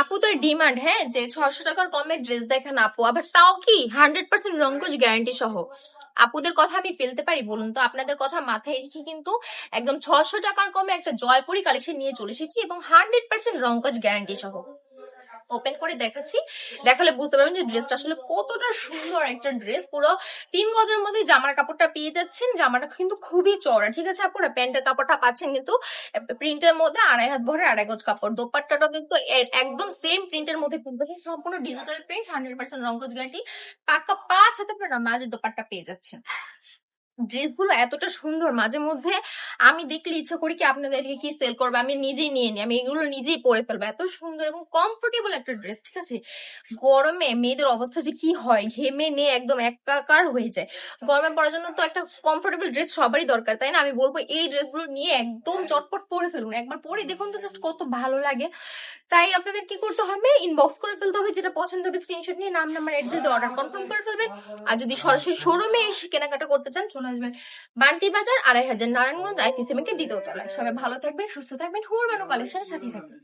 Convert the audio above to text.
আপুদের ডিমান্ড, হ্যাঁ, যে 600 টাকার কমে ড্রেস দেখেন আপু, আবার তাও কি 100% রঙ্কশ গ্যারান্টি সহ। আপুদের কথা আমি ফেলতে পারি বলুন তো? আপনাদের কথা মাথায় রেখে কিন্তু একদম 600 টাকার কমে একটা জয়পুরি কালেকশন নিয়ে চলে এসেছি, এবং 100% রঙ্কশ গ্যারান্টি সহ। ওপেন করে দেখাচ্ছি, দেখালে বুঝতে পারবেন যে ড্রেসটা আসলে কতটা সুন্দর একটা ড্রেস। পুরো 3 গজের মধ্যে জামার কাপড়টা পেয়ে যাচ্ছেন। জামাটা কিন্তু খুবই চওড়া, ঠিক আছে আপুরা? প্যান্টের কাপড়টা পাচ্ছেন কিন্তু প্রিন্টের মধ্যে 2.5 হাত ভরে 2.5 গজ কাপড়। দোপাট্টাটা কিন্তু একদম সেম প্রিন্টের মধ্যে প্রিন্ট পাচ্ছেন, সম্পূর্ণ ডিজিটাল প্রিন্ট, 100% রঙ্কজ গ্যারান্টি। পাক্কা 5 হাতে আপনারা মাঝে দোপাট্টা পেয়ে যাচ্ছেন। ড্রেসগুলো এতটা সুন্দর, মাঝে মধ্যে আমি দেখলে ইচ্ছা করি কি আপনাদেরকে কি সেল করবো, আমি নিজেই নিয়ে নিই, আমি এগুলো নিজেই পরে ফেলবো। এত সুন্দর এবং কমফোর্টেবল একটা ড্রেস, ঠিক আছে? গরমে মেয়েদের অবস্থা যে কি হয়, ঘেমে নিয়ে একদম একাকার হয়ে যায়। গরমে পরার জন্য তো একটা কমফোর্টেবল ড্রেস সবারই দরকার, তাই না? আমি বলবো এই ড্রেসগুলো নিয়ে একদম চটপট পরে ফেলুন, একবার পরে দেখুন তো জাস্ট কত ভালো লাগে। তাই আপনাদের কি করতে হবে, ইনবক্স করে ফেলতে হবে, যেটা পছন্দ হবে স্ক্রিনশট নিয়ে নাম নাম্বার অ্যাড্রেস দিয়ে অর্ডার কনফার্ম করে ফেলবেন। আর যদি সরাসরি শোরুমে এসে কেনাকাটা করতে চান, চলে আসবেন বান্টি বাজার 2.5 হাজার, নারায়ণগঞ্জ, ITC ব্যাংকের দ্বিতীয় তলায়। সবাই ভালো থাকবেন, সুস্থ থাকবেন, হুরবানো কালেকশনের সাথেই থাকবেন।